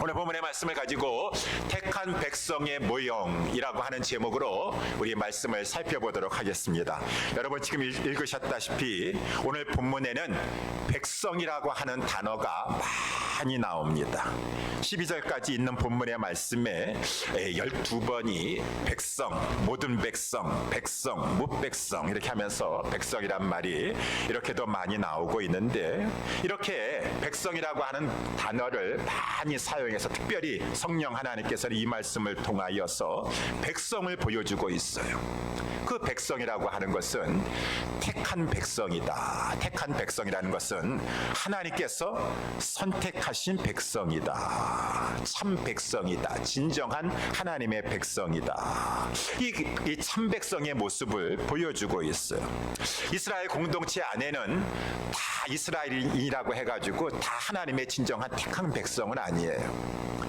오늘 본문의 말씀을 가지고 택한 백성의 모형이라고 하는 제목으로 우리 말씀을 살펴보도록 하겠습니다. 여러분 지금 읽으셨다시피 오늘 본문에는 백성이라고 하는 단어가 많이 나옵니다. 12절까지 있는 본문의 말씀에 12번이 백성, 모든 백성, 백성, 무백성 이렇게 하면서 백성이란 말이 이렇게도 많이 나오고 있는데, 이렇게 백성이라고 하는 단어를 많이 사용해서 특별히 성령 하나님께서는 이 말씀을 통하여서 백성을 보여주고 있어요. 그 백성이라고 하는 것은 택한 백성이다. 택한 백성이라는 것은 하나님께서 선택하신 백성이다. 참 백성이다. 진정한 하나님의 백성이다. 이 참 백성의 모습을 보여주고 있어요. 이스라엘 공동체 안에는 다 이스라엘인이라고 해가지고 다 하나님의 진정한 택한 백성은 아니에요.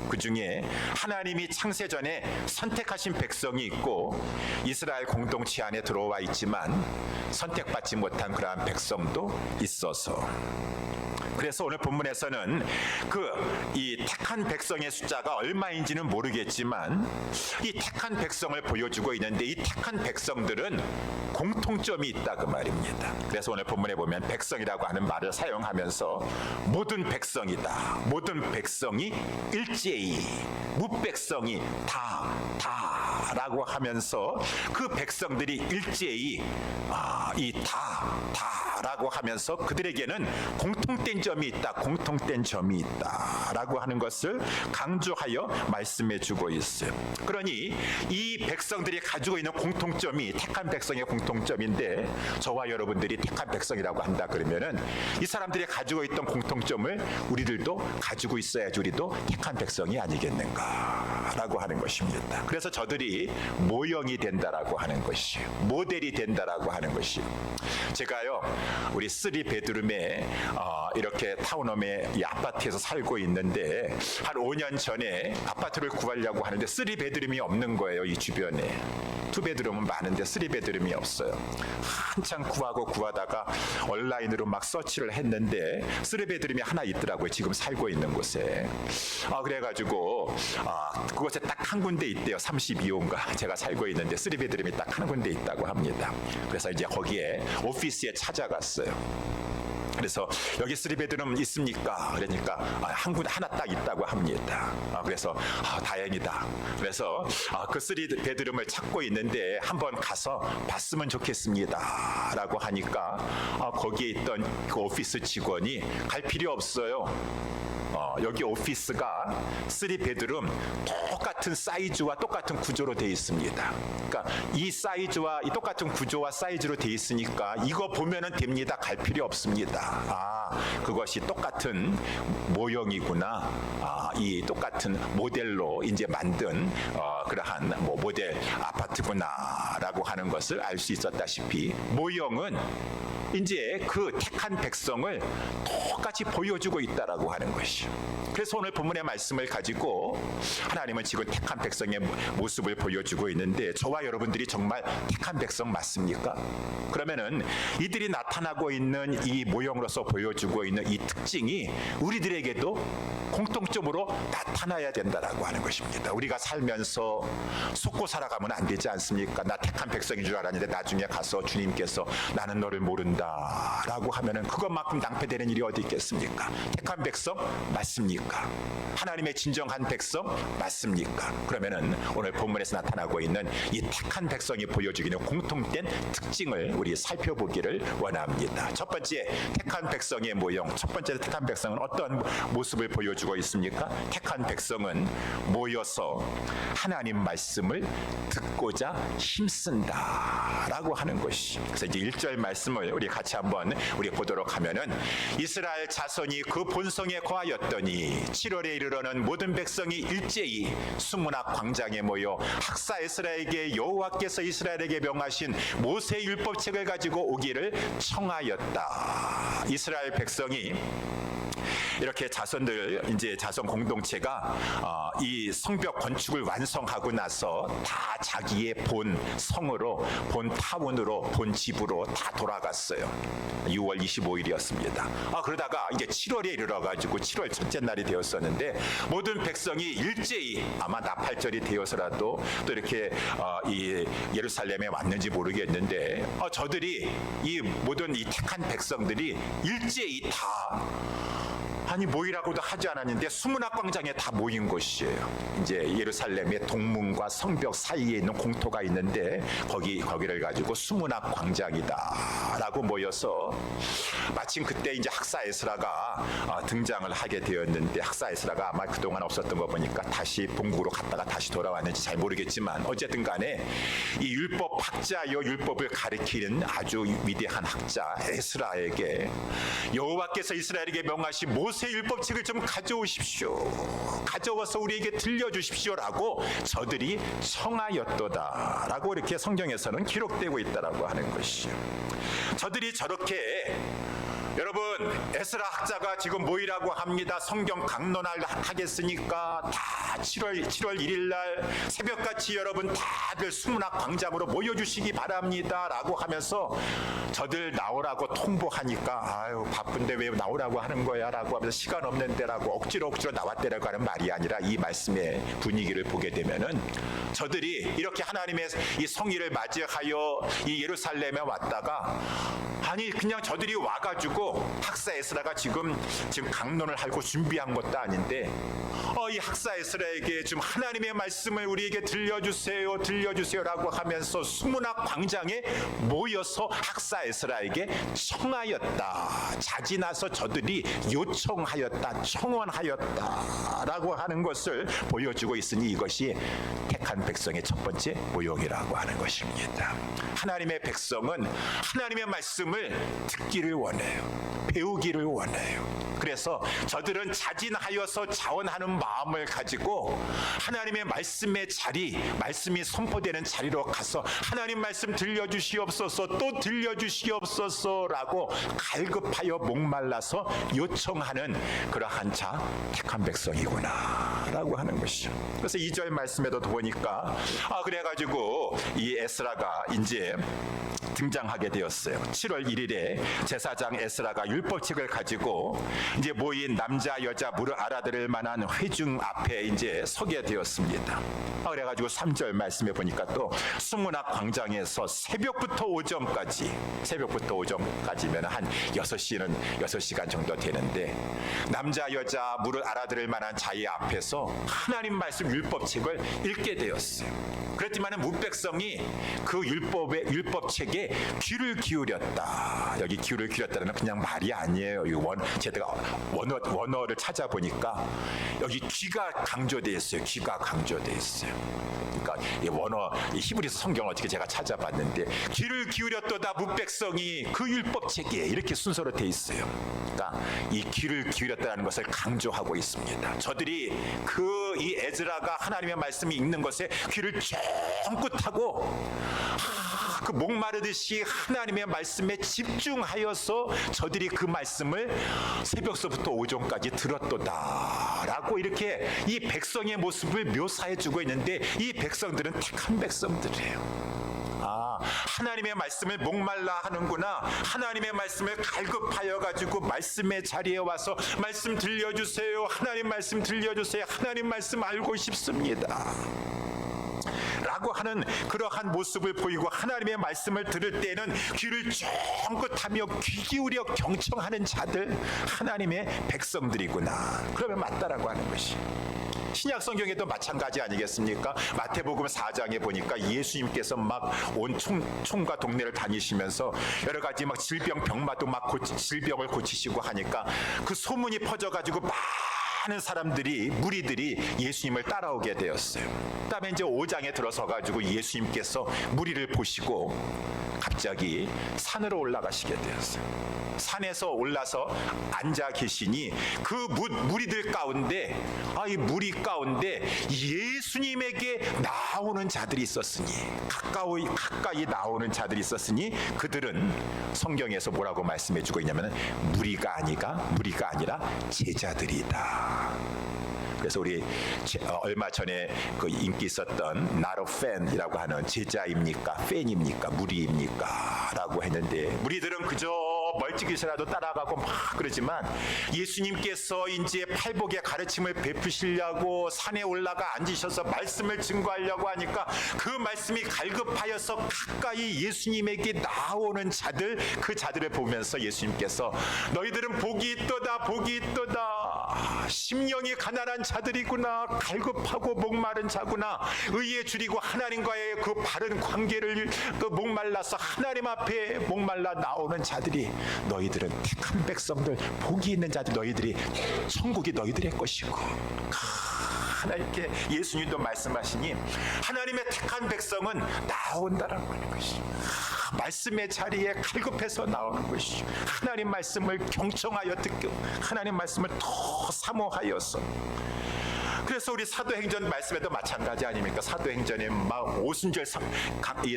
그 중에 하나님이 창세전에 선택하신 백성이 있고 이스라엘 공동체 안에 들어와 있지만 선택받지 못한 그러한 백성도 있어서, 그래서 오늘 본문에서는 이 택한 백성의 숫자가 얼마인지는 모르겠지만 이 택한 백성을 보여주고 있는데, 이 택한 백성들은 공통점이 있다 그 말입니다. 그래서 오늘 본문에 보면 백성이라고 하는 말을 사용하면서 모든 백성이다, 모든 백성이 일제히, 무백성이 다라고 하면서 그 백성들이 일제히 다라고 하면서 그들에게는 공통된 점이 있다, 공통된 점이 있다라고 하는 것을 강조하여 말씀해 주고 있어요. 그러니 이 백성들이 가지고 있는 공통점이 택한 백성의 공통점인데, 저와 여러분들이 택한 백성이라고 한다 그러면은 이 사람들이 가지고 있던 공통점을 우리들도 가지고 있어야지 우리도 택한 백성이 아니겠는가라고 하는 것입니다. 그래서 저들이 모형이 된다라고 하는 것이에요. 모델이 된다라고 하는 것이에요. 제가요, 우리 3베드룸에 이렇게 타운홈의 이 아파트에서 살고 있는데, 한 5년 전에 아파트를 구하려고 하는데 3베드룸이 없는 거예요. 이 주변에 2베드룸은 많은데 3베드룸이 없어요. 한참 구하다가 온라인으로 막 서치를 했는데 3베드룸이 하나 있더라고요. 지금 살고 있는 곳에. 그래가지고 그곳에 딱 한 군데 있대요. 32호인가 제가 살고 있는데 3베드룸이 딱 한 군데 있다고 합니다. 그래서 이제 거기에 오피스에 찾아갔어요. 그래서 여기 3베드룸 있습니까? 그러니까 하나 딱 있다고 합니다. 그래서 다행이다. 그래서 그 3베드룸을 찾고 있는데 한번 가서 봤으면 좋겠습니다 라고 하니까 거기에 있던 그 오피스 직원이 갈 필요 없어요. 여기 오피스가 3베드룸 똑같은 사이즈와 똑같은 구조로 되어 있습니다. 그러니까 이 사이즈와 이 똑같은 구조와 사이즈로 되어 있으니까 이거 보면은 됩니다. 갈 필요 없습니다. 그것이 똑같은 모형이구나. 이 똑같은 모델로 이제 만든 그러한 모델 아파트구나라고 하는 것을 알 수 있었다시피, 모형은 이제 그 택한 백성을 똑같이 보여주고 있다라고 하는 것이요. 그래서 오늘 본문의 말씀을 가지고 하나님은 지금 택한 백성의 모습을 보여주고 있는데, 저와 여러분들이 정말 택한 백성 맞습니까? 그러면은 이들이 나타나고 있는 이 모형으로서 보여주고 있는 이 특징이 우리들에게도 공통점으로 나타나야 된다라고 하는 것입니다. 우리가 살면서 속고 살아가면 안 되지 않습니까? 나 택한 백성인 줄 알았는데 나중에 가서 주님께서 나는 너를 모른다 라고 하면은 그것만큼 낭패되는 일이 어디 있겠습니까? 택한 백성 맞습니까? 하나님의 진정한 백성 맞습니까? 그러면은 오늘 본문에서 나타나고 있는 이 택한 백성이 보여주기는 공통된 특징을 우리 살펴보기를 원합니다. 첫 번째, 택한 백성의 모형. 첫 번째 택한 백성은 어떤 모습을 보여주고 있습니까? 택한 백성은 모여서 하나님 말씀을 듣고자 힘쓴다라고 하는 것이. 그래서 이제 1절 말씀을 우리 같이 한번 보도록 하면은, 이스라엘 자손이 그 본성에 거하였더니 7월에 이르러는 모든 백성이 일제히 수문학 광장에 모여 학사 에스라에게 여호와께서 이스라엘에게 명하신 모세 율법책을 가지고 오기를 청하였다. 이스라엘 백성이 이렇게 이제 자손 공동체가 이 성벽 건축을 완성하고 나서 다 자기의 본 성으로, 본 타운으로, 본 집으로 다 돌아갔어요. 6월 25일이었습니다. 그러다가 이제 7월에 이르러가지고 7월 첫째 날이 되었었는데 모든 백성이 일제히 아마 나팔절이 되어서라도 또 이렇게 이 예루살렘에 왔는지 모르겠는데 저들이 이 모든 이 택한 백성들이 일제히 다 모이라고도 하지 않았는데 수문학 광장에 다 모인 곳이에요. 이제 예루살렘의 동문과 성벽 사이에 있는 공터가 있는데 거기를 가지고 수문학 광장이다라고 모여서 마침 그때 이제 학사 에스라가 등장을 하게 되었는데 학사 에스라가 아마 그동안 없었던 거 보니까 다시 본국으로 갔다가 다시 돌아왔는지 잘 모르겠지만 어쨌든 간에 이 율법 학자요 율법을 가리키는 아주 위대한 학자 에스라에게 여호와께서 이스라엘에게 명하신 모세 율법책을 좀 가져오십시오. 가져와서 우리에게 들려주십시오라고 저들이 청하였도다라고 이렇게 성경에서는 기록되고 있다라고 하는 것이요. 저들이 저렇게 여러분 에스라 학자가 지금 모이라고 합니다. 성경 강론을 하겠으니까 다 7월 1일 날 새벽같이 여러분 다들 수문학 광장으로 모여주시기 바랍니다 라고 하면서 저들 나오라고 통보하니까 아유 바쁜데 왜 나오라고 하는 거야 라고 하면서 시간 없는데 라고 억지로 나왔대라고 하는 말이 아니라 이 말씀의 분위기를 보게 되면은 저들이 이렇게 하나님의 이 성의를 맞이하여 이 예루살렘에 왔다가 그냥 저들이 와가지고 학사 에스라가 지금 강론을 하고 준비한 것도 아닌데 이 학사 에스라에게 좀 하나님의 말씀을 우리에게 들려주세요라고 하면서 수문학 광장에 모여서 학사 에스라에게 청하였다. 자진해서 저들이 요청하였다, 청원하였다라고 하는 것을 보여주고 있으니 이것이 택한 백성의 첫 번째 모형이라고 하는 것입니다. 하나님의 백성은 하나님의 말씀을 듣기를 원해요. 배우기를 원해요. 그래서 저들은 자진하여서 자원하는 마음을 가지고 하나님의 말씀의 자리, 말씀이 선포되는 자리로 가서 하나님 말씀 들려주시옵소서, 또 들려주시옵소서라고 갈급하여 목말라서 요청하는 그러한 택한 백성이구나 라고 하는 것이죠. 그래서 2절 말씀에도 보니까 그래가지고 이 에스라가 이제 등장하게 되었어요. 7월 1일에 제사장 에스라가 율법책을 가지고 이제 모인 남자 여자 무릇 알아들을 만한 회중 앞에 이제 서게 되었습니다. 그래가지고 3절 말씀에 보니까 또 수문학 광장에서 새벽부터 오전까지면 한 6시간 정도 되는데 남자 여자 무릇 알아들을 만한 자의 앞에서 하나님 말씀 율법책을 읽게 되었어요. 그렇지만 문백성이 그 율법책에 귀를 기울였다. 여기 귀를 기울였다는 그냥 말이 아니에요. 제가 원어를 찾아보니까 여기 귀가 강조되어 있어요. 귀가 강조되어 있어요. 그러니까 이 원어 히브리서 성경 어떻게 제가 찾아봤는데 귀를 기울였도다 문백성이 그 율법책에 이렇게 순서로 되어 있어요. 그러니까 이 귀를 기울였다는 것을 강조하고 있습니다. 저들이 이 에즈라가 하나님의 말씀이 읽는 것에 귀를 쫑긋하고 그 목마르듯이 하나님의 말씀에 집중하여서 저들이 그 말씀을 새벽서부터 오전까지 들었도다라고 이렇게 이 백성의 모습을 묘사해주고 있는데 이 백성들은 택한 백성들이에요. 하나님의 말씀을 목말라 하는구나. 하나님의 말씀을 갈급하여 가지고 말씀의 자리에 와서 말씀 들려주세요. 하나님 말씀 들려주세요. 하나님 말씀 알고 싶습니다. 라고 하는 그러한 모습을 보이고 하나님의 말씀을 들을 때는 귀를 쫑긋하며 귀 기울여 경청하는 자들 하나님의 백성들이구나. 그러면 맞다라고 하는 것이 신약 성경에도 마찬가지 아니겠습니까? 마태복음 4장에 보니까 예수님께서 막 온 총과 동네를 다니시면서 여러 가지 막 병마도 막 질병을 고치시고 하니까 그 소문이 퍼져가지고 많은 사람들이 무리들이 예수님을 따라오게 되었어요. 그다음에 이제 5장에 들어서 가지고 예수님께서 무리를 보시고 갑자기 산으로 올라가시게 되었어요. 산에서 올라서 앉아 계시니 그 무리들 가운데 이 무리 가운데 예수님에게 나오는 자들이 있었으니, 가까이 나오는 자들이 있었으니 그들은 성경에서 뭐라고 말씀해주고 있냐면 무리가 아니라 제자들이다. 그래서 우리 얼마 전에 그 인기 있었던 not a fan이라고 하는 제자입니까? 팬입니까? 무리입니까? 라고 했는데 무리들은 그저 멀찍이서라도 따라가고 막 그러지만 예수님께서 이제 팔복의 가르침을 베푸시려고 산에 올라가 앉으셔서 말씀을 증거하려고 하니까 그 말씀이 갈급하여서 가까이 예수님에게 나오는 자들, 그 자들을 보면서 예수님께서 너희들은 복이 있도다. 심령이 가난한 자들이구나. 갈급하고 목마른 자구나. 의에 줄이고 하나님과의 그 바른 관계를 목말라서 하나님 앞에 목말라 나오는 자들이, 너희들은 택한 백성들, 복이 있는 자들, 너희들이 천국이 너희들의 것이고. 하나님께 예수님도 말씀하시니 하나님의 택한 백성은 나온다라고 하는 것이, 말씀의 자리에 갈급해서 나오는 것이, 하나님 말씀을 경청하여 듣고 하나님 말씀을 더 사모하여서. 그래서 우리 사도행전 말씀에도 마찬가지 아닙니까? 사도행전에 막 오순절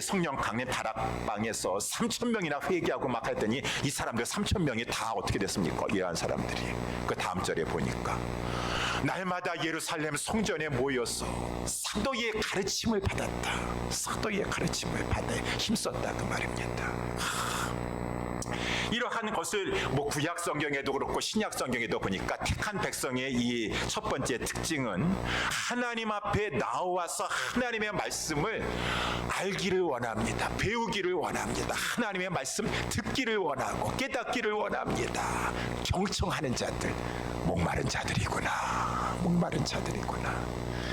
성령 강림 다락방에서 3,000명이나 회개하고 막 했더니 이 사람들 3,000명이 다 어떻게 됐습니까? 이러한 사람들이 그 다음 절에 보니까 날마다 예루살렘 성전에 모여서 사도의 가르침을 받았다. 사도의 가르침을 받아 힘썼다 그 말입니다. 이러한 것을 구약 성경에도 그렇고 신약 성경에도 보니까 택한 백성의 이 첫 번째 특징은 하나님 앞에 나와서 하나님의 말씀을 알기를 원합니다. 배우기를 원합니다. 하나님의 말씀 듣기를 원하고 깨닫기를 원합니다. 경청하는 자들, 목마른 자들이구나.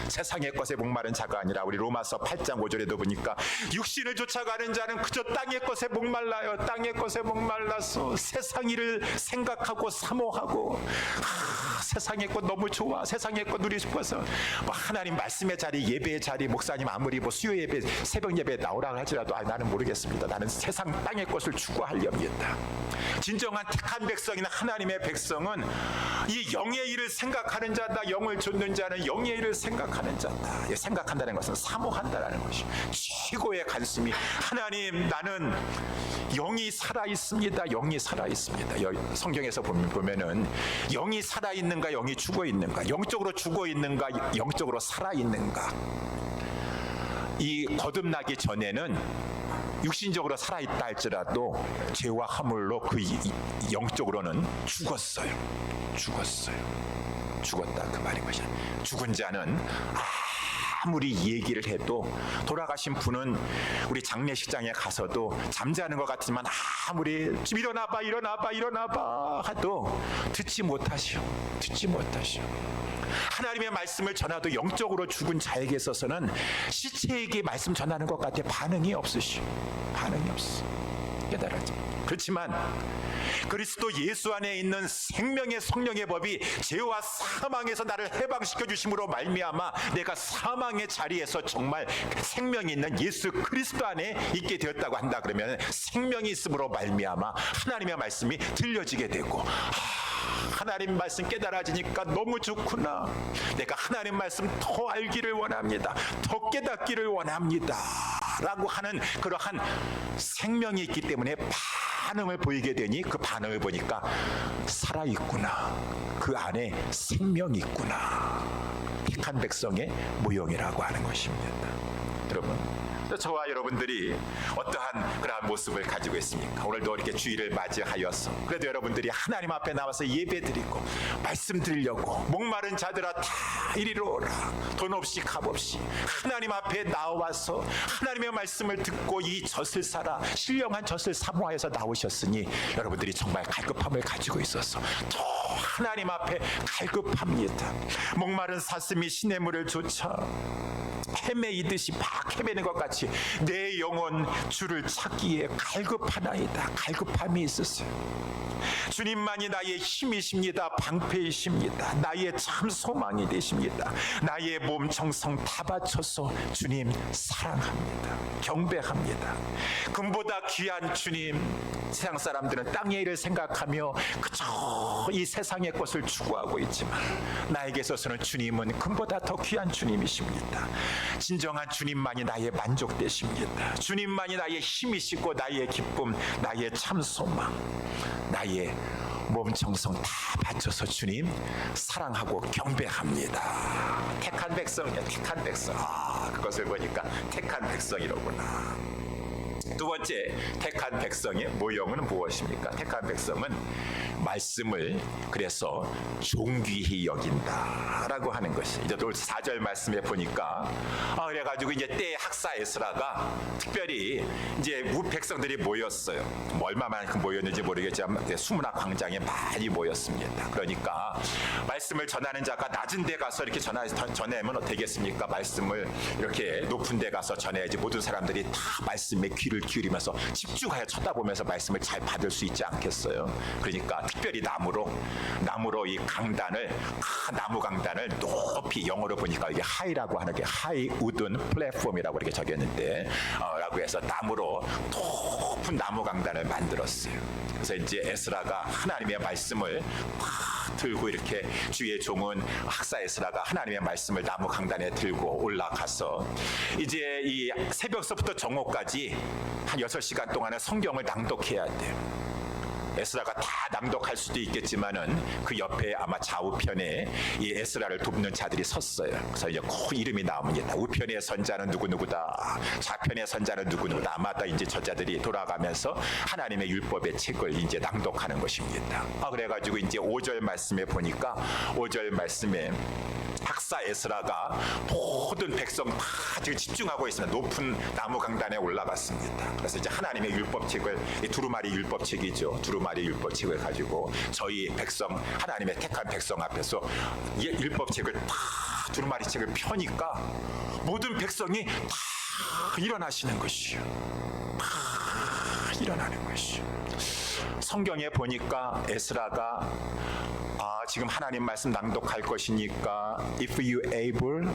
세상의 것에 목마른 자가 아니라 우리 로마서 8장 5절에도 보니까 육신을 쫓아가는 자는 그저 땅의 것에 목말라요. 땅의 것에 목말라서 세상 일을 생각하고 사모하고, 세상의 것 너무 좋아, 세상의 것 누리고 싶어서 하나님 말씀의 자리, 예배의 자리, 목사님 아무리 수요 예배, 새벽 예배 나오라고 할지라도 나는 모르겠습니다. 나는 세상 땅의 것을 추구하렵니다. 진정한 택한 백성이나 하나님의 백성은 이 영의 일을 생각하는 자다. 영을 좇는 자는 영의 일을 생각하는 자다. 생각한다는 것은 사모한다라는 것이 최고의 관심이, 하나님 나는 영이 살아있습니다. 영이 살아있습니다. 성경에서 보면은 영이 살아있는가 영이 죽어있는가, 영적으로 죽어있는가 영적으로 살아있는가. 이 거듭나기 전에는 육신적으로 살아있다 할지라도 죄와 허물로 그 영적으로는 죽었다 그 말인 것이야. 죽은 자는 아무리 얘기를 해도, 돌아가신 분은 우리 장례식장에 가서도 잠자는 것 같지만 아무리 일어나봐 하도 듣지 못하시오. 하나님의 말씀을 전하도 영적으로 죽은 자에게 있어서는 시체에게 말씀 전하는 것 같아 반응이 없어. 깨달았죠. 그렇지만 그리스도 예수 안에 있는 생명의 성령의 법이 죄와 사망에서 나를 해방시켜 주심으로 말미암아 내가 사망의 자리에서 정말 생명이 있는 예수 그리스도 안에 있게 되었다고 한다. 그러면 생명이 있음으로 말미암아 하나님의 말씀이 들려지게 되고, 하나님 말씀 깨달아지니까 너무 좋구나. 내가 하나님 말씀 더 알기를 원합니다. 더 깨닫기를 원합니다. 라고 하는 그러한 생명이 있기 때문에 반응을 보이게 되니, 그 반응을 보니까 살아있구나. 그 안에 생명이 있구나. 택한 백성의 모형이라고 하는 것입니다. 여러분, 저와 여러분들이 어떠한 그러한 모습을 가지고 있습니까? 오늘도 이렇게 주일을 맞이하여서 그래도 여러분들이 하나님 앞에 나와서 예배드리고 말씀 드리려고, 목마른 자들아 다 이리로 오라, 돈 없이 값 없이 하나님 앞에 나와서 하나님의 말씀을 듣고 이 젖을 살아 신령한 젖을 사모하여서 나오셨으니 여러분들이 정말 갈급함을 가지고 있어서 더 하나님 앞에 갈급합니다. 목마른 사슴이 시냇물을 좇아 헤매이듯이 막 헤매는 것 같이 내 영혼 주를 찾기에 갈급하나이다. 갈급함이 있으세요. 주님만이 나의 힘이십니다. 방패이십니다. 나의 참 소망이 되십니다. 나의 몸 정성 다 바쳐서 주님 사랑합니다. 경배합니다. 금보다 귀한 주님. 세상 사람들은 땅의 일을 생각하며 그저 이 세상의 것을 추구하고 있지만 나에게 있어서는 주님은 금보다 더 귀한 주님이십니다. 진정한 주님만이 나의 만족 되십니다. 주님만이 나의 힘이시고 나의 기쁨, 나의 참 소망, 나의 몸 정성 다 바쳐서 주님 사랑하고 경배합니다. 택한 백성이야. 택한 백성. 그것을 보니까 택한 백성이로구나. 두 번째 택한 백성의 모형은 무엇입니까? 택한 백성은 말씀을 그래서 존귀히 여긴다라고 하는 것이 이제 또 4절 말씀에 보니까 그래가지고 이제 때 학사 에스라가 특별히 이제 백성들이 모였어요. 뭐 얼마만큼 모였는지 모르겠지만 수문화 광장에 많이 모였습니다. 그러니까 말씀을 전하는 자가 낮은 데 가서 이렇게 전하면 되겠습니까? 말씀을 이렇게 높은 데 가서 전해야지 모든 사람들이 다 말씀에 귀를 기울이면서 집중하여 쳐다보면서 말씀을 잘 받을 수 있지 않겠어요? 그러니까 특별히 나무로 이 강단을 나무 강단을 높이 영어로 보니까 이게 하이라고 하는 게 하이 우든 플랫폼이라고 이렇게 적였는데 라고 해서 나무로 높은 나무 강단을 만들었어요. 그래서 이제 에스라가 하나님의 말씀을 들고 이렇게 주의 종은 학사 에스라가 하나님의 말씀을 나무 강단에 들고 올라가서 이제 이 새벽서부터 정오까지 한 6시간 동안은 성경을 낭독해야 돼요. 에스라가 다 낭독할 수도 있겠지만은 그 옆에 아마 좌우편에 이 에스라를 돕는 자들이 섰어요. 그래서 이제 그 이름이 나옵니다. 우편의 선자는 누구누구다. 좌편의 선자는 누구누구다. 아마도 이제 저자들이 돌아가면서 하나님의 율법의 책을 이제 낭독하는 것입니다. 그래가지고 이제 5절 말씀에 보니까 5절 말씀에 학사 에스라가 모든 백성 다 지금 집중하고 있습니다. 높은 나무 강단에 올라갔습니다. 그래서 이제 하나님의 율법책을 두루마리 율법책이죠. 두루마리 율법책을 가지고 저희 백성 하나님의 택한 백성 앞에서 이 율법책을 다 두루마리 책을 펴니까 모든 백성이 다 일어나시는 것이요. 다 일어나는 것이요. 성경에 보니까 에스라가 지금 하나님 말씀 낭독할 것이니까 if you able,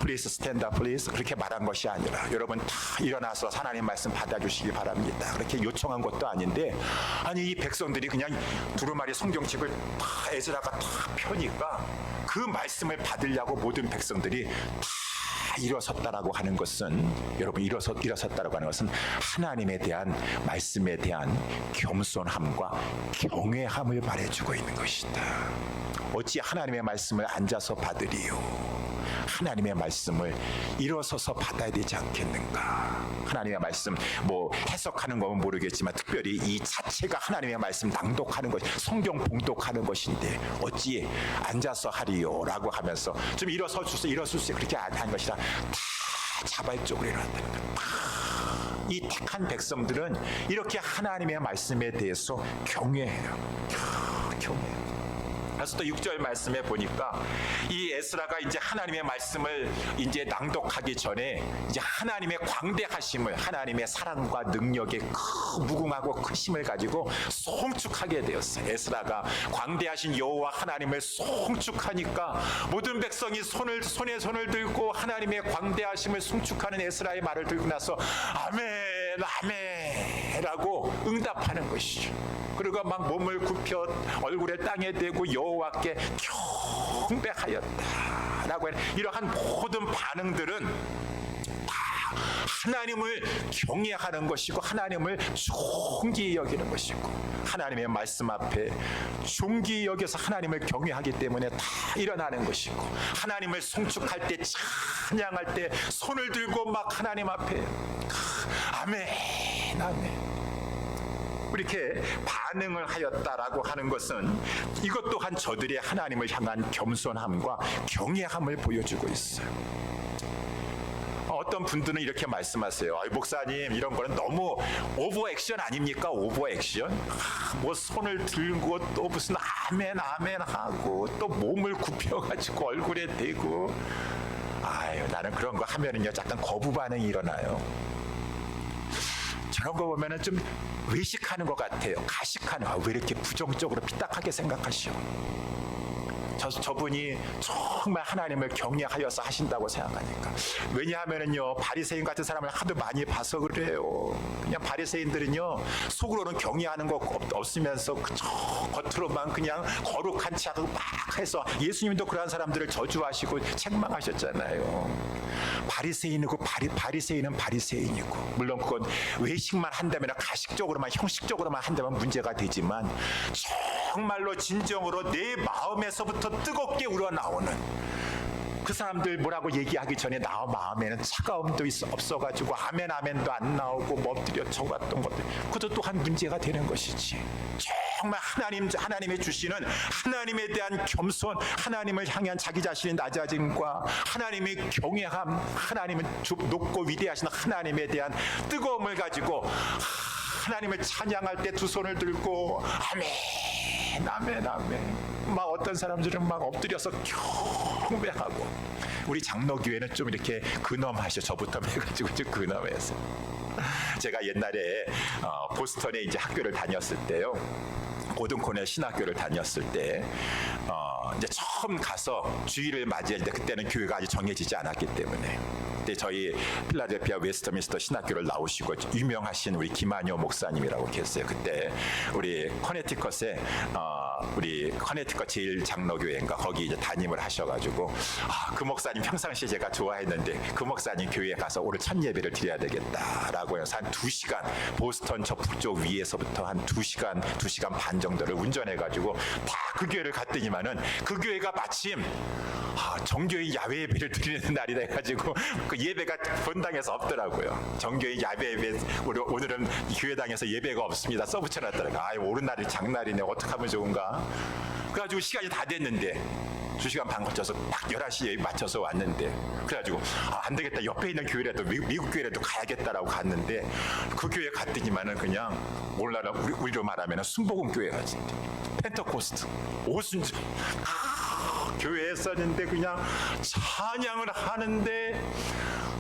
please stand up, please 그렇게 말한 것이 아니라 여러분 다 일어나서 하나님 말씀 받아주시기 바랍니다. 그렇게 요청한 것도 아닌데 아니 이 백성들이 그냥 두루마리 성경책을 다 에스라가 다 펴니까 그 말씀을 받으려고 모든 백성들이 다 일어섰다라고 하는 것은 여러분 일어섰다라고 하는 것은 하나님에 대한 말씀에 대한 겸손함과 경외함을 말해주고 있는 것이다. 어찌 하나님의 말씀을 앉아서 받으리요? 하나님의 말씀을 일어서서 받아야 되지 않겠는가? 하나님의 말씀 뭐 해석하는 거면 모르겠지만 특별히 이 자체가 하나님의 말씀 낭독하는 것, 성경 봉독하는 것인데 어찌 앉아서 하리요라고 하면서 좀 일어설 수 있어요. 그렇게 한 것이라 다 자발적으로 일어난다는 거예요. 이 택한 백성들은 이렇게 하나님의 말씀에 대해서 경외해요. 경외해요. 그래서 또 6절 말씀에 보니까 이 에스라가 이제 하나님의 말씀을 이제 낭독하기 전에 이제 하나님의 광대하심을 하나님의 사랑과 능력의 무궁하고 크심을 가지고 송축하게 되었어요. 에스라가 광대하신 여호와 하나님을 송축하니까 모든 백성이 손에 손을 들고 하나님의 광대하심을 송축하는 에스라의 말을 들고 나서 아멘 아멘라고 응답하는 것이죠. 그리고 막 몸을 굽혀 얼굴에 땅에 대고 여호와께 경배하였다라고 하는 이러한 모든 반응들은 다 하나님을 경외하는 것이고 하나님을 존귀히 여기는 것이고 하나님의 말씀 앞에 존귀히 여겨서 하나님을 경외하기 때문에 다 일어나는 것이고 하나님을 송축할 때 찬양할 때 손을 들고 막 하나님 앞에 아멘 아멘 이렇게 반응을 하였다라고 하는 것은 이것 또한 저들의 하나님을 향한 겸손함과 경외함을 보여주고 있어요. 어떤 분들은 이렇게 말씀하세요. 목사님 이런 거는 너무 오버 액션 아닙니까? 오버 액션? 뭐 손을 들고 또 무슨 아멘 아멘 하고 또 몸을 굽혀가지고 얼굴에 대고 아유 나 나는 그런 거 하면은요 약간 거부 반응이 일어나요. 저런 거 보면은 좀 외식하는 것 같아요. 가식하는, 왜 이렇게 부정적으로 삐딱하게 생각하시오? 저분이 정말 하나님을 경외하여서 하신다고 생각하니까. 왜냐하면은요 바리새인 같은 사람을 하도 많이 봐서 그래요. 그냥 바리새인들은요 속으로는 경외하는 거 없으면서 그저 겉으로만 그냥 거룩한 척하고 막 해서, 예수님도 그러한 사람들을 저주하시고 책망하셨잖아요. 바리새인이고 바리새인은 바리새인이고, 물론 그건 외식만 한다면, 가식적으로만 형식적으로만 한다면 문제가 되지만, 정말로 진정으로 내 마음에서부터 뜨겁게 우러나오는, 그 사람들 뭐라고 얘기하기 전에 나 마음에는 차가움도 없어가지고 아멘 아멘도 안 나오고 엎드려 적었던 것들, 그것도 또한 문제가 되는 것이지. 정말 하나님의 주시는 하나님에 대한 겸손, 하나님을 향한 자기 자신의 낮아짐과 하나님의 경외함, 하나님은 높고 위대하신 하나님에 대한 뜨거움을 가지고 하나님을 찬양할 때 두 손을 들고 아멘 아멘 아멘, 막 어떤 사람들은 막 엎드려서 경배하고. 우리 장로교회는 좀 이렇게 근엄하셔. 저부터 해가지고 좀 근엄해서. 제가 옛날에 보스턴에 이제 학교를 다녔을 때요, 고등코넬 신학교를 다녔을 때 이제 처음 가서 주일을 맞이할 때, 그때는 교회가 아직 정해지지 않았기 때문에, 그때 저희 필라델피아 웨스트민스터 신학교를 나오시고 유명하신 우리 김한효 목사님이라고 계셨어요. 그때 우리 커네티컷에 우리 커네티컷 제일 장로교회인가 거기 이제 담임을 하셔가지고, 그 목사님 평상시에 제가 좋아했는데 그 목사님 교회에 가서 오늘 첫 예배를 드려야 되겠다라고 해서 한 2시간 보스턴 저 북쪽 위에서부터 한 2시간 반 정도를 운전해가지고 다 그 교회를 갔더니만은, 그 교회가 마침 정교회 야외 예배를 드리는 날이라 해가지고 그 예배가 본당에서 없더라고요. 정교회 야외 예배, 오늘은 교회당에서 예배가 없습니다 써붙여놨더라고요. 오는 날이 장날이네, 어떡하면 좋은가. 그래가지고 시간이 다 됐는데 2시간 반 거쳐서 딱 11시에 맞춰서 왔는데, 그래가지고 안 되겠다, 옆에 있는 교회라도 미국 교회라도 가야겠다라고 갔는데, 그 교회 갔더니만은 그냥 몰라라, 우리로 말하면 순복음 교회 같은 펜터코스트 오순절 교회에 썼는데, 그냥 찬양을 하는데,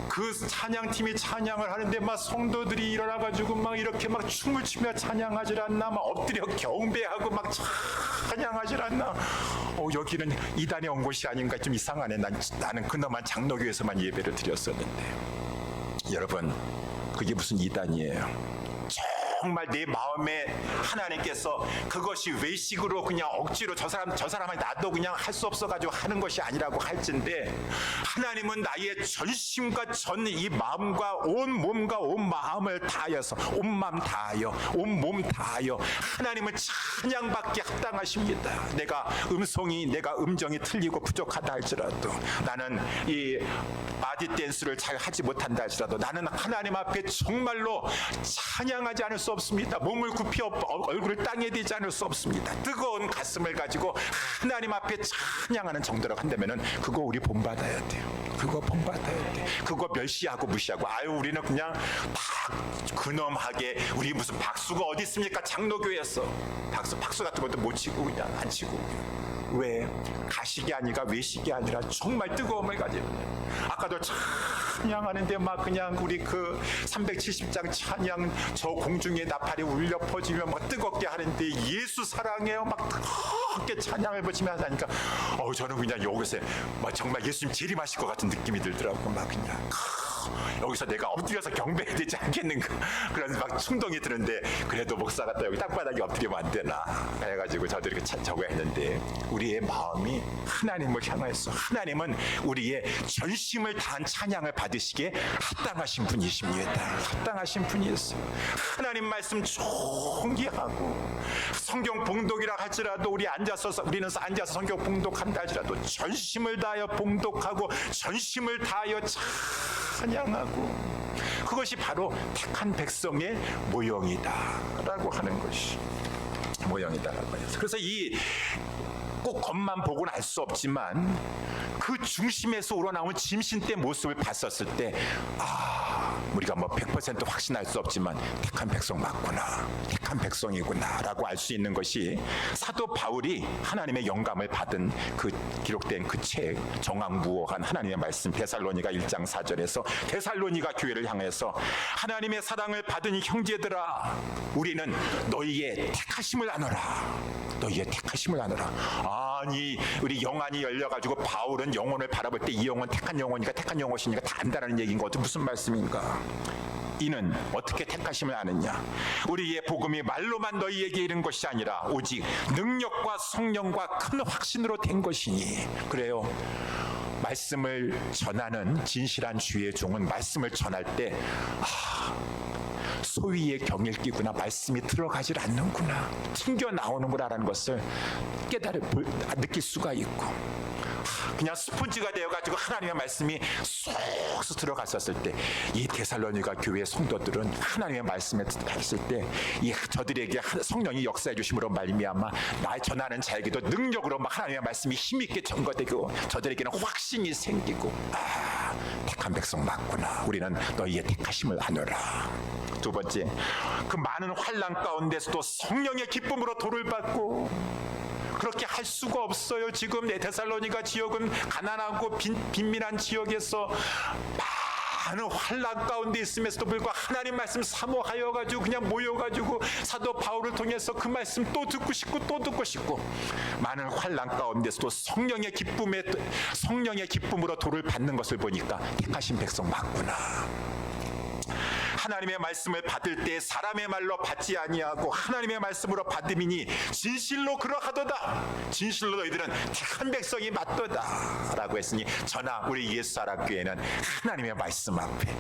그 찬양팀이 찬양을 하는데 막 성도들이 일어나가지고 막 이렇게 막 춤을 추며 찬양하질 않나, 막 엎드려 경배하고 막 찬양하질 않나. 여기는 이단에 온 곳이 아닌가, 좀 이상하네. 나는 그나마 장로교에서만 예배를 드렸었는데. 여러분, 그게 무슨 이단이에요? 정말 내 마음에 하나님께서 그것이 외식으로 그냥 억지로 저 사람이 나도 그냥 할 수 없어가지고 하는 것이 아니라고 할진데, 하나님은 나의 전심과 전 이 마음과 온 몸과 온 마음을 다하여서, 온 마음 다하여 온 몸 다하여 하나님을 찬양받게 합당하십니다. 내가 음정이 틀리고 부족하다 할지라도, 나는 이 바디 댄스를 잘 하지 못한다 할지라도, 나는 하나님 앞에 정말로 찬양하지 않을 수 없습니다. 몸을 굽혀 얼굴을 땅에 대지 않을 수 없습니다. 뜨거운 가슴을 가지고 하나님 앞에 찬양하는 정도로 한다면은 그거 우리 본받아야 돼요. 그거 본받아야 돼. 그거 멸시하고 무시하고, 우리는 그냥 다 근엄하게, 우리 무슨 박수가 어디 있습니까? 장로교회에서 박수 같은 것도 못 치고 그냥 안 치고. 왜? 가식이 아니라 외식이 아니라 정말 뜨거움을 가지는. 아까도 찬양하는데 막 그냥 우리 그 370장 찬양, 저 공중에 나팔이 울려 퍼지며 막 뜨겁게 하는데, 예수 사랑해요 막 뜨겁게 찬양을 버치면서 하니까 저는 그냥 여기서 막 정말 예수님 재림하실 것 같은 느낌이 들더라고. 막 그냥 여기서 내가 엎드려서 경배해야 되지 않겠는가, 그런 막 충동이 드는데, 그래도 목사 같다 여기 땅바닥에 엎드리면 안 되나 해가지고 저도 이렇게 저거 했는데, 우리의 마음이 하나님을 향해서, 하나님은 우리의 전심을 다한 찬양을 받으시기에 합당하신 분이십니다. 합당하신 분이었어요. 하나님 말씀 존귀하고, 성경 봉독이라 할지라도 우리는 앉아서 성경 봉독한다 할지라도 전심을 다하여 봉독하고 전심을 다하여 찬양하고, 그것이 바로 택한 백성의 모형이다라고 하는 것이 모형이다라고 해서, 그래서 꼭 겉만 보고는 알 수 없지만 그 중심에서 우러나온 짐신대 모습을 봤었을 때, 우리가 뭐 100% 확신할 수 없지만 택한 백성 맞구나, 택한 백성이구나라고 알 수 있는 것이 사도 바울이 하나님의 영감을 받은 그 기록된 그 책, 정확무어한 하나님의 말씀, 데살로니가 1장 4절에서 데살로니가 교회를 향해서 하나님의 사랑을 받은 형제들아, 우리는 너희의 택하심을 아노라, 너희의 택하심을 아노라. 아니, 우리 영안이 열려가지고 바울은 영혼을 바라볼 때 이 영혼 택한 영혼이니까 택한 영혼이니까 다 안다라는 얘기인 거 무슨 말씀인가? 이는 어떻게 택하심을 아느냐? 우리의 복음이 말로만 너희에게 이른 것이 아니라 오직 능력과 성령과 큰 확신으로 된 것이니. 그래요. 말씀을 전하는 진실한 주의 종은 말씀을 전할 때 소위의 경일기구나, 말씀이 들어가질 않는구나, 튕겨 나오는구나라는 것을 느낄 수가 있고, 그냥 스폰지가 되어가지고 하나님의 말씀이 쏙 들어갔었을 때, 이 데살로니가 교회 성도들은 하나님의 말씀에 했을 때 이 저들에게 성령이 역사해 주심으로 말미암아 나 전하는 자에게도 능력으로 하나님의 말씀이 힘있게 전거되고 저들에게는 확신이 생기고, 택한 백성 맞구나, 우리는 너희의 택하심을 아노라. 두 번째, 그 많은 환난 가운데서도 성령의 기쁨으로 도를 받고, 그렇게 할 수가 없어요. 지금 데살로니가 지역은 가난하고 빈민한 지역에서 많은 환난 가운데 있으면서도 불구하고 하나님 말씀 사모하여 가지고 그냥 모여가지고 사도 바울을 통해서 그 말씀 또 듣고 싶고 또 듣고 싶고, 많은 환난 가운데서도 성령의 기쁨으로 도를 받는 것을 보니까 택하신 백성 맞구나. 하나님의 말씀을 받을 때 사람의 말로 받지 아니하고 하나님의 말씀으로 받음이니 진실로 그러하도다. 진실로 너희들은 택한 백성이 맞도다 라고 했으니, 저나 우리 예수사랑교회는 하나님의 말씀 앞에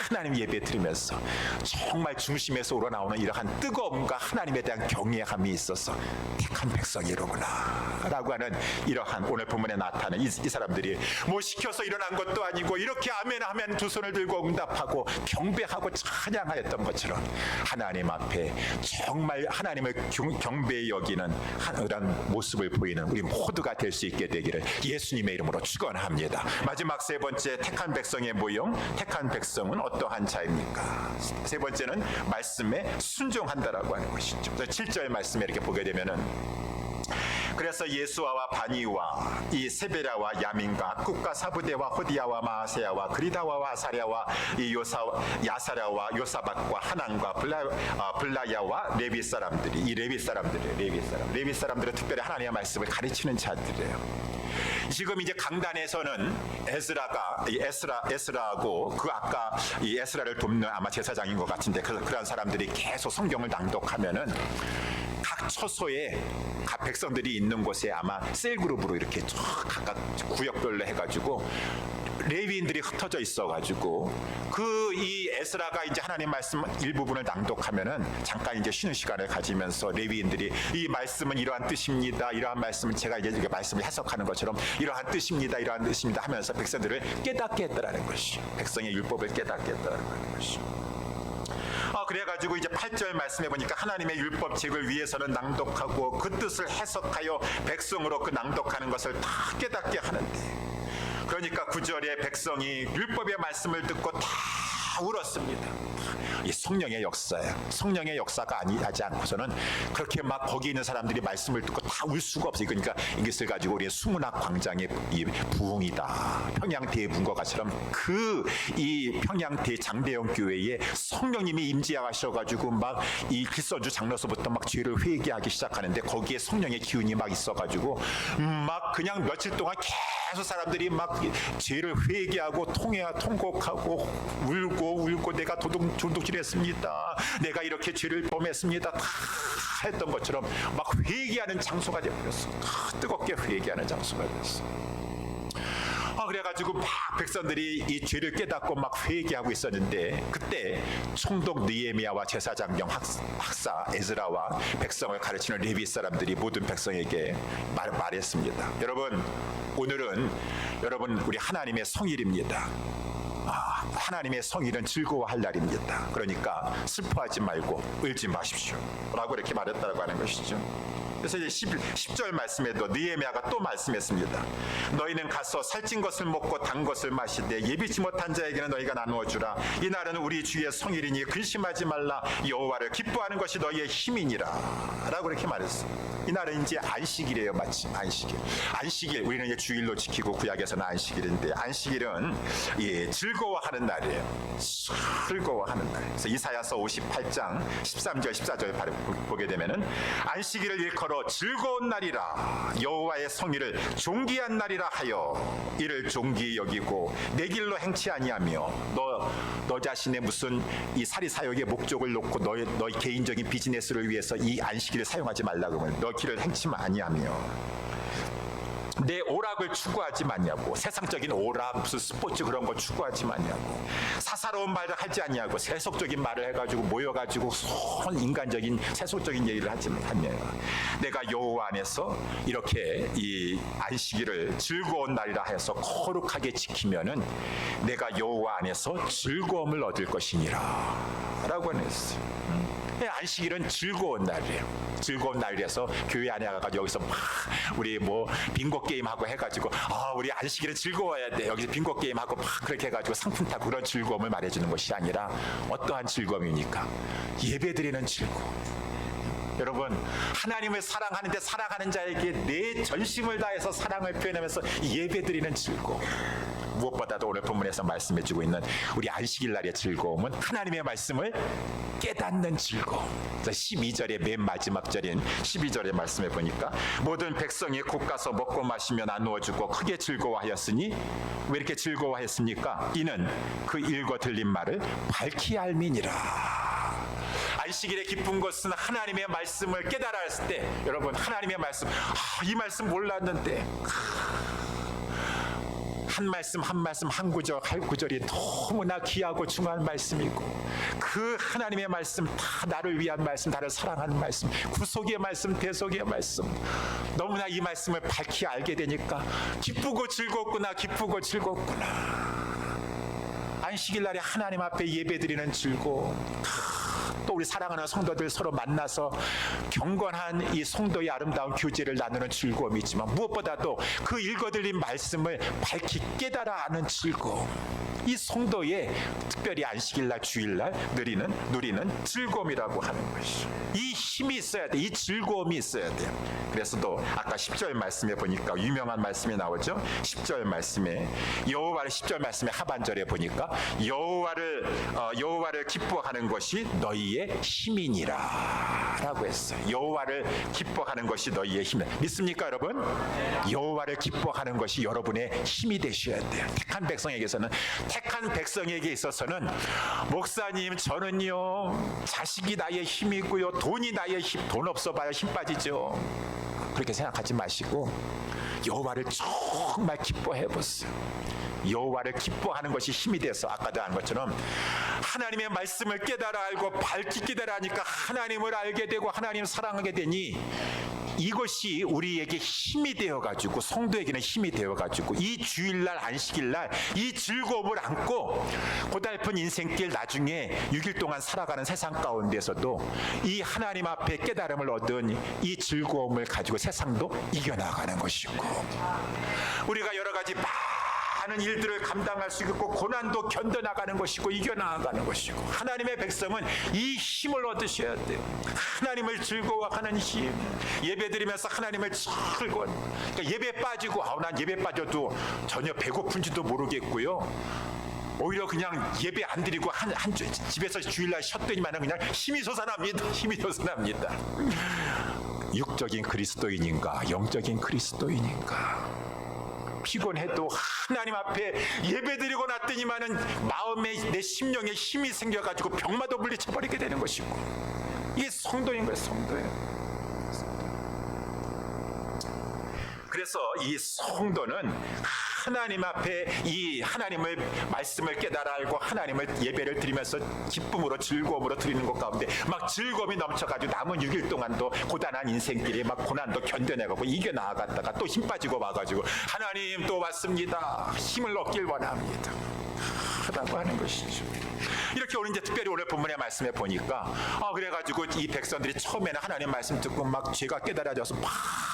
하나님 예배 드리면서 정말 중심에서 우러나오는 이러한 뜨거움과 하나님에 대한 경외함이 있어서 택한 백성이로구나 라고 하는, 이러한 오늘 본문에 나타나는 이 사람들이 뭐 시켜서 일어난 것도 아니고 이렇게 아멘 하면 두 손을 들고 응답하고 경배하고 찬양하였던 것처럼 하나님 앞에 정말 하나님을 경배히 여기는 그런 모습을 보이는 우리 모두가 될 수 있게 되기를 예수님의 이름으로 축원합니다. 마지막 세 번째, 택한 백성의 모형. 택한 백성은 어떠한 자입니까? 세 번째는 말씀에 순종한다라고 하는 것이죠. 7절 말씀에 이렇게 보게 되면은, 그래서 예수아와 바니와 이 세베라와 야민과 악국과 사부대와 호디야와 마아세야와 그리다와와 아사랴와 이 야사랴와 요사박과 하난과 블라야와 레위 사람들이, 이 레위 사람들은 특별히 하나님의 말씀을 가르치는 자들이에요. 지금 이제 강단에서는 에스라하고 그 아까 이 에스라를 돕는 아마 제사장인 것 같은데, 그런 사람들이 계속 성경을 낭독하면은 각 처소에 각 백성들이 있는 곳에 아마 셀그룹으로 이렇게 쫙 각각 구역별로 해가지고 레위인들이 흩어져 있어가지고 이 에스라가 이제 하나님 말씀 일부분을 낭독하면은 잠깐 이제 쉬는 시간을 가지면서 레위인들이 이 말씀은 이러한 뜻입니다, 이러한 말씀은 제가 이제 이렇게 말씀을 해석하는 것처럼 이러한 뜻입니다, 이러한 뜻입니다 하면서 백성들을 깨닫게 했다라는 것이, 백성의 율법을 깨닫게 했다라는 것이. 그래가지고 이제 8절 말씀해 보니까 하나님의 율법책을 위해서는 낭독하고 그 뜻을 해석하여 백성으로 그 낭독하는 것을 다 깨닫게 하는데, 그러니까 9절에 백성이 율법의 말씀을 듣고 다 울었습니다. 이 성령의 역사예요. 성령의 역사가 아니하지 않고서는 그렇게 막 거기 있는 사람들이 말씀을 듣고 다 울 수가 없어요. 그러니까 이것을 가지고 우리의 수문학 광장의 이 부흥이다, 평양대문과 것처럼 이 평양대 장대영 교회에 성령님이 임재하셔가지고 막 이 길서주 장로서부터 막 죄를 회개하기 시작하는데, 거기에 성령의 기운이 막 있어가지고 막 그냥 며칠 동안 계속 사람들이 막 죄를 회개하고 통곡하고 울고 내가 도둑질했습니다, 내가 이렇게 죄를 범했습니다 다 했던 것처럼 막 회개하는 장소가 되어버렸어. 뜨겁게 회개하는 장소가 됐어. 그래가지고 막 백성들이 이 죄를 깨닫고 막 회개하고 있었는데, 그때 총독 느헤미야와 제사장경 학사 에스라와 백성을 가르치는 레위 사람들이 모든 백성에게 말했습니다. 여러분, 오늘은 우리 하나님의 성일입니다. 하나님의 성일은 즐거워할 날입니다. 그러니까 슬퍼하지 말고 울지 마십시오 라고 이렇게 말했다고 하는 것이죠. 그래서 이제 10절 말씀에도 느헤미야가 또 말씀했습니다. 너희는 가서 살찐 것을 먹고 단 것을 마시되 예비치 못한 자에게는 너희가 나누어 주라. 이날은 우리 주의 성일이니 근심하지 말라. 여호와를 기뻐하는 것이 너희의 힘이니라 라고 이렇게 말했어요. 이날은 이제 안식일이에요. 마침 안식일 우리는 이제 주일로 지키고 구약에서는 안식일인데, 안식일은 즐거워하는 날이에요. 즐거워하는 날. 그래서 이사야서 58장 13절 14절 보게 되면은 안식일을 일컬어 즐거운 날이라 여호와의 성일을 존귀한 날이라 하여 이를 존귀히 여기고 내 길로 행치 아니하며 너 자신의 무슨 이 사리사욕의 목적을 놓고 너의 개인적인 비즈니스를 위해서 이 안식일을 사용하지 말라고 하면 너 길을 행치 아니하며 내 오락을 추구하지 마냐고, 세상적인 오락 무슨 스포츠 그런 거 추구하지 마냐고, 사사로운 말을 하지 아니하고 세속적인 말을 해가지고 모여가지고 인간적인 세속적인 얘기를 하지 않냐고. 내가 여호와 안에서 이렇게 이 안식일을 즐거운 날이라 해서 거룩하게 지키면은 내가 여호와 안에서 즐거움을 얻을 것이니라 라고 했어요. 안식일은 즐거운 날이에요. 즐거운 날이라서 교회 안에 가가지고 여기서 막 우리 뭐 빙고 게임 하고 해가지고 우리 안식일은 즐거워야 돼. 여기서 빙고 게임 하고 막 그렇게 해가지고 상품 타고 그런 즐거움을 말해주는 것이 아니라 어떠한 즐거움입니까? 예배드리는 즐거움. 여러분, 하나님을 사랑하는데 사랑하는 자에게 내 전심을 다해서 사랑을 표현하면서 예배드리는 즐거움. 무엇보다도 오늘 본문에서 말씀해주고 있는 우리 안식일 날의 즐거움은 하나님의 말씀을 깨닫는 즐거움. 12절의 맨 마지막 절인 12절의 말씀에 보니까 모든 백성이 곧 가서 먹고 마시며 나누어주고 크게 즐거워하였으니, 왜 이렇게 즐거워했습니까? 이는 그 읽어 들린 말을 밝히 알미니라. 안식일의 기쁜 것은 하나님의 말씀을 깨달아 했을 때, 여러분 하나님의 말씀, 이 말씀 몰랐는데 한 말씀 한 말씀 한 구절 한 구절이 너무나 귀하고 중요한 말씀이고, 그 하나님의 말씀 다 나를 위한 말씀, 나를 사랑하는 말씀, 구속의 말씀, 대속의 말씀, 너무나 이 말씀을 밝히 알게 되니까 기쁘고 즐겁구나, 기쁘고 즐겁구나. 안식일 날에 하나님 앞에 예배드리는 즐거움, 또 우리 사랑하는 성도들 서로 만나서 경건한 이 성도의 아름다운 교제를 나누는 즐거움이 있지만, 무엇보다도 그 읽어들린 말씀을 밝히 깨달아 아는 즐거움, 이 성도의 특별히 안식일날 주일날 누리는 즐거움이라고 하는 것이죠. 이 힘이 있어야 돼. 이 즐거움이 있어야 돼요. 그래서 또 아까 10절 말씀에 보니까 유명한 말씀이 나오죠. 10절 말씀에 10절 말씀의 하반절에 보니까 여호와를 기뻐하는 것이 너희의 힘이니라 라고 했어요. 여호와를 기뻐하는 것이 너희의 힘. 믿습니까 여러분? 여호와를 기뻐하는 것이 여러분의 힘이 되셔야 돼요. 택한 백성에게 있어서는 목사님 저는요 자식이 나의 힘이고요, 돈이 나의 힘, 돈 없어 봐야 힘 빠지죠. 그렇게 생각하지 마시고 여호와를 정말 기뻐해 보세요. 여호와를 기뻐하는 것이 힘이 돼서 아까도 한 것처럼 하나님의 말씀을 깨달아 알고 밝히 깨달아 하니까 하나님을 알게 되고 하나님을 사랑하게 되니 이것이 우리에게 힘이 되어가지고, 성도에게는 힘이 되어가지고 이 주일날 안식일날 이 즐거움을 안고 고달픈 인생길 나중에 6일 동안 살아가는 세상 가운데서도 이 하나님 앞에 깨달음을 얻은 이 즐거움을 가지고 세상도 이겨나가는 것이고, 우리가 여러 가지 많은 일들을 감당할 수 있고 고난도 견뎌나가는 것이고 이겨나가는 것이고, 하나님의 백성은 이 힘을 얻으셔야 돼요. 하나님을 즐거워하는 힘, 예배드리면서 하나님을 즐거워. 그러니까 예배 빠지고 난 예배 빠져도 전혀 배고픈지도 모르겠고요, 오히려 그냥 예배 안 드리고 집에서 주일날 쉬었더니만 그냥 힘이 솟아납니다. 육적인 그리스도인인가 영적인 그리스도인인가, 피곤해도 하나님 앞에 예배드리고 났더니만은 마음에 내 심령에 힘이 생겨가지고 병마도 물리쳐버리게 되는 것이고, 이게 성도인 거예요. 성도예요. 그래서 이 성도는 하나님 앞에 이 하나님을 말씀을 깨달아 알고 하나님을 예배를 드리면서 기쁨으로 즐거움으로 드리는 것 가운데 막 즐거움이 넘쳐가지고 남은 6일 동안도 고단한 인생길에 막 고난도 견뎌내가고 이겨 나아갔다가 또 힘 빠지고 와가지고 하나님 또 왔습니다. 힘을 얻길 원합니다. 라고 하는 것이죠. 이렇게 오늘 이제 특별히 오늘 본문의 말씀에 보니까 그래가지고 이 백성들이 처음에는 하나님 말씀 듣고 막 죄가 깨달아져서 막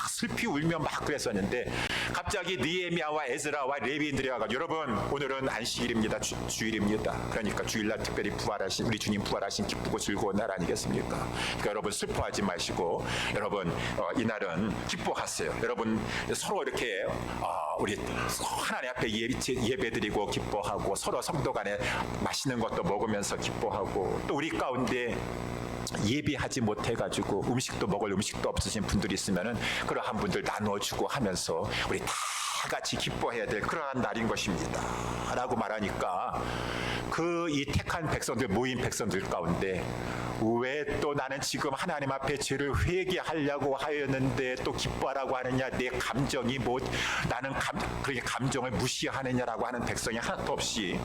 슬피 울며 막 그랬었는데 갑자기 느헤미야와 에스라와 레위인들이 와가지고 여러분 오늘은 안식일입니다. 주일입니다. 그러니까 주일날 특별히 부활하신 우리 주님 부활하신 기쁘고 즐거운 날 아니겠습니까? 그러니까 여러분 슬퍼하지 마시고 여러분 이날은 기뻐하세요. 여러분 서로 이렇게 우리 하나님 앞에 예배드리고 기뻐하고 서로 성도 간에 맛있는 것도 먹으면서 기뻐하고 또 우리 가운데 예비하지 못해가지고 음식도 먹을 음식도 없으신 분들이 있으면은 그러한 분들 나눠주고 하면서 우리 다 같이 기뻐해야 될 그러한 날인 것입니다. 라고 말하니까 이 택한 백성들 모인 백성들 가운데 왜 또 나는 지금 하나님 앞에 죄를 회개하려고 하였는데 또 기뻐하라고 하느냐 내 감정이 나는 그렇게 감정을 무시하느냐라고 하는 백성이 하나도 없이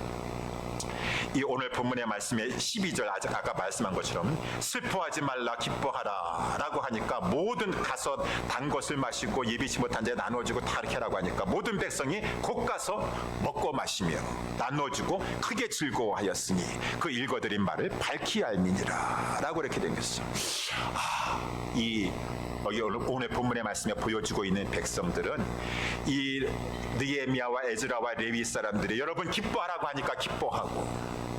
이 오늘 본문의 말씀에 12절 아까 말씀한 것처럼 슬퍼하지 말라 기뻐하라 라고 하니까 모든 가서 단 것을 마시고 예비치 못한 자 나눠주고 다 이렇게 하라고 하니까 모든 백성이 곧 가서 먹고 마시며 나눠주고 크게 즐거워하였으니 그 읽어드린 말을 밝히 알미니라 라고 이렇게 된 것이죠. 오늘 본문의 말씀에 보여주고 있는 백성들은 이 느헤미야와 에즈라와 레위 사람들이 여러분 기뻐하라고 하니까 기뻐하고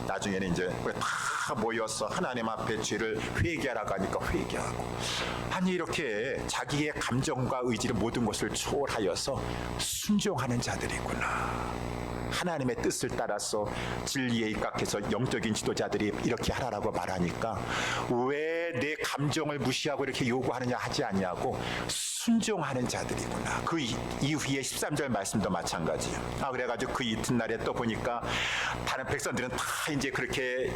나중에는 이제 다 모여서 하나님 앞에 죄를 회개하라고 하니까 회개하고 아니 이렇게 자기의 감정과 의지를 모든 것을 초월하여서 순종하는 자들이구나. 하나님의 뜻을 따라서 진리에 입각해서 영적인 지도자들이 이렇게 하라고 말하니까 왜 내 감정을 무시하고 이렇게 요구하느냐 하지 않냐고 순종하는 자들이구나. 그 이후에 13절 말씀도 마찬가지예요. 그래가지고 그 이튿날에 또 보니까 다른 백성들은 다 이제 그렇게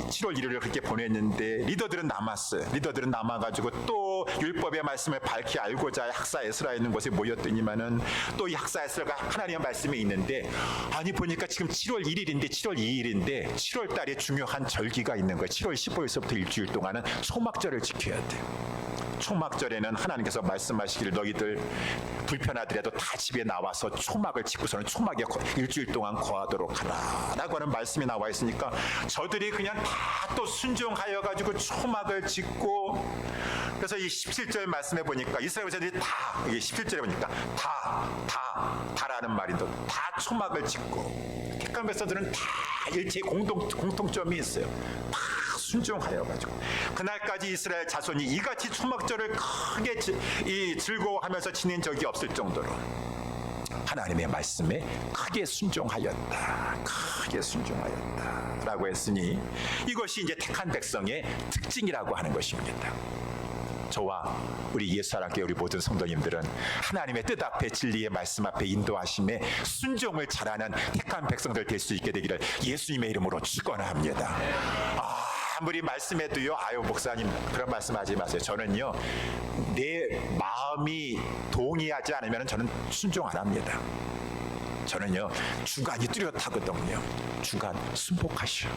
7월 1일을 그렇게 보냈는데 리더들은 남았어요. 리더들은 남아가지고 또 율법의 말씀을 밝히 알고자 학사 에스라 있는 곳에 모였더니만은 또 이 학사 에스라가 하나님의 말씀이 있는데 아니 보니까 지금 7월 1일인데 7월 2일인데 7월 달에 중요한 절기가 있는 거예요. 7월 15일서부터 일주일 동안은 초막절을 지켜야 돼요. 초막절에는 하나님께서 말씀하시기를 너희들 불편하더라도 다 집에 나와서 초막을 짓고서는 초막에 일주일 동안 거하도록 하라 라고 하는 말씀이 나와 있으니까 저들이 그냥 다 또 순종하여 가지고 초막을 짓고 그래서 이 17절 말씀에 보니까 이스라엘 자들이 다 이게 17절에 보니까 다라는 말인데 다 초막을 짓고 택한 백성들은 다 일체의 공통점이 있어요. 다 순종하여 가지고 그날까지 이스라엘 자손이 이같이 초막절을 크게 즐거워하면서 지낸 적이 없을 정도로 하나님의 말씀에 크게 순종하였다. 크게 순종하였다. 라고 했으니 이것이 이제 택한 백성의 특징이라고 하는 것입니다. 저와 우리 예수사랑교회 우리 모든 성도님들은 하나님의 뜻 앞에 진리의 말씀 앞에 인도하심에 순종을 잘하는 택한 백성들 될 수 있게 되기를 예수님의 이름으로 축원합니다. 아무리 말씀해도요 목사님 그런 말씀하지 마세요. 저는요 내 마음이 동의하지 않으면 저는 순종 안 합니다. 저는요 주관이 뚜렷하거든요. 주관 순복하시오.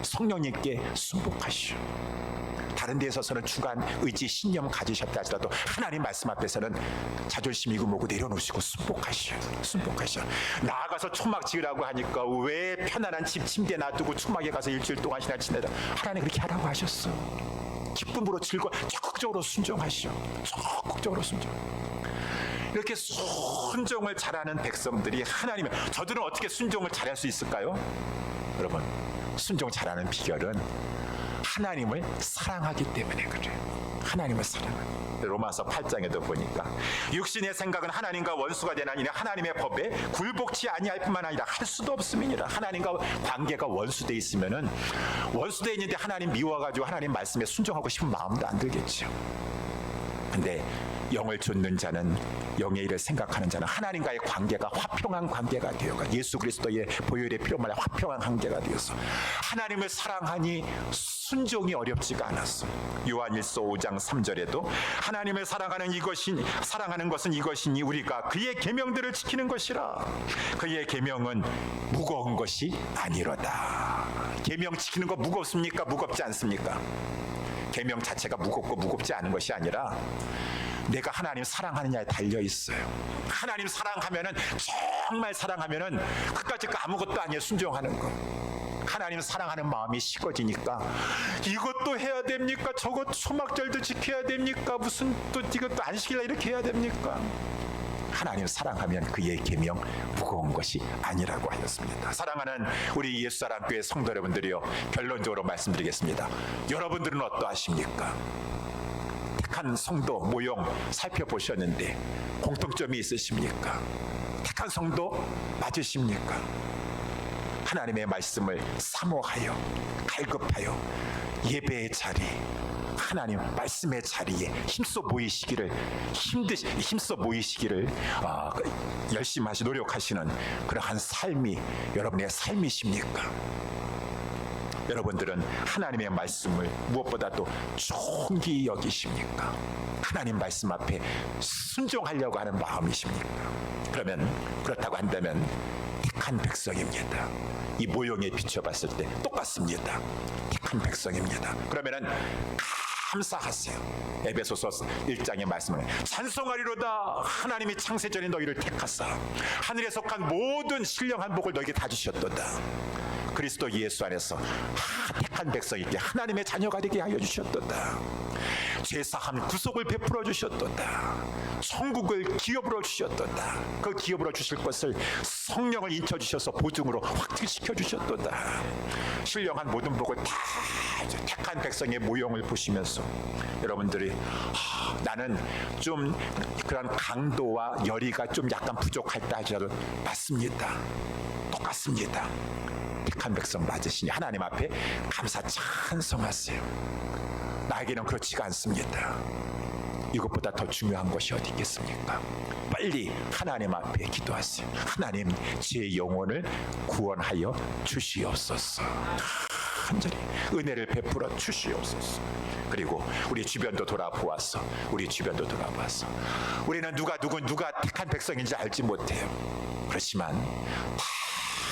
성령님께 순복하시오. 다른 데에 서서는 주관, 의지, 신념 가지셨다 하더라도 하나님 말씀 앞에서는 자존심이고 뭐고 내려놓으시고 순복하시오. 나아가서 초막 지으라고 하니까 왜 편안한 집 침대 놔두고 초막에 가서 일주일 동안이나 지내다 하나님 그렇게 하라고 하셨어. 기쁨으로 적극적으로 순종하시오. 적극적으로 순종. 이렇게 순종을 잘하는 백성들이 하나님의 저들은 어떻게 순종을 잘할 수 있을까요? 여러분 순종 잘하는 비결은 하나님을 사랑하기 때문에 그래요. 하나님을 사랑하는 로마서 8장에도 보니까 육신의 생각은 하나님과 원수가 되나니 하나님의 법에 굴복치 아니할 뿐만 아니라 할 수도 없음이니라. 하나님과 관계가 원수돼 있으면은 원수돼 있는데 하나님 미워가지고 하나님 말씀에 순종하고 싶은 마음도 안 들겠죠. 근데 영을 좇는 자는, 영의 일을 생각하는 자는 하나님과의 관계가 화평한 관계가 되어가, 예수 그리스도의 보혈의 피로 말해 화평한 관계가 되어서 하나님을 사랑하니 순종이 어렵지가 않았어. 요한일서 5장 3절에도 하나님을 사랑하는 것은 이것이니 우리가 그의 계명들을 지키는 것이라. 그의 계명은 무거운 것이 아니로다. 계명 지키는 거 무겁습니까? 무겁지 않습니까? 계명 자체가 무겁고 무겁지 않은 것이 아니라 내가 하나님 사랑하느냐에 달려 있어요. 하나님 사랑하면은, 정말 사랑하면은 그까짓 거 아무것도 아니에요. 순종하는 거. 하나님 사랑하는 마음이 식어지니까 이것도 해야 됩니까? 저것 초막절도 지켜야 됩니까? 무슨 또 이것도 안식일날 이렇게 해야 됩니까? 하나님 사랑하면 그의 계명 무거운 것이 아니라고 하였습니다. 사랑하는 우리 예수사랑교회 성도 여러분들이요, 결론적으로 말씀드리겠습니다. 여러분들은 어떠하십니까? 택한 성도 모형 살펴보셨는데 공통점이 있으십니까? 택한 성도 맞으십니까? 하나님의 말씀을 사모하여 갈급하여 예배의 자리, 하나님 말씀의 자리에 힘써 모이시기를 열심히 노력하시는 그러한 삶이 여러분의 삶이십니까? 여러분들은 하나님의 말씀을 무엇보다도 존귀히 여기십니까? 하나님 말씀 앞에 순종하려고 하는 마음이십니까? 그렇다고 한다면 택한 백성입니다. 이 모형에 비춰봤을 때 똑같습니다. 택한 백성입니다. 그러면은 감사하세요. 에베소서 1장의 말씀은 찬송하리로다. 하나님이 창세전에 너희를 택하사 하늘에 속한 모든 신령한 복을 너희에게 다 주셨도다. 그리스도 예수 안에서 택한 백성에게 하나님의 자녀가 되게 하여 주셨도다. 죄사함 구속을 베풀어 주셨도다. 천국을 기업으로 주셨도다. 그 기업으로 주실 것을 성령을 인쳐 주셔서 보증으로 확증시켜 주셨도다. 신령한 모든 복을 다 택한 백성의 모형을 보시면서 여러분들이 나는 좀 그런 강도와 열의가 좀 약간 부족할다 하더라도 맞습니다. 똑같습니다. 택한 백성 맞으시니 하나님 앞에 감사 찬송하세요. 나에게는 그렇지가 않습니다. 이것보다 더 중요한 것이 어디 있겠습니까? 빨리 하나님 앞에 기도하세요. 하나님, 제 영혼을 구원하여 주시옵소서. 간절히 은혜를 베풀어 주시옵소서. 그리고 우리 주변도 돌아보았어. 우리는 누가 택한 백성인지 알지 못해요. 그렇지만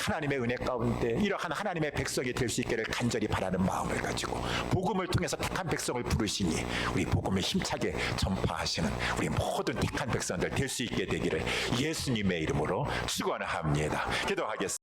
하나님의 은혜 가운데 이러한 하나님의 백성이 될 수 있기를 간절히 바라는 마음을 가지고 복음을 통해서 택한 백성을 부르시니 우리 복음을 힘차게 전파하시는 우리 모든 택한 백성들 될 수 있게 되기를 예수님의 이름으로 축원합니다. 기도하겠습니다.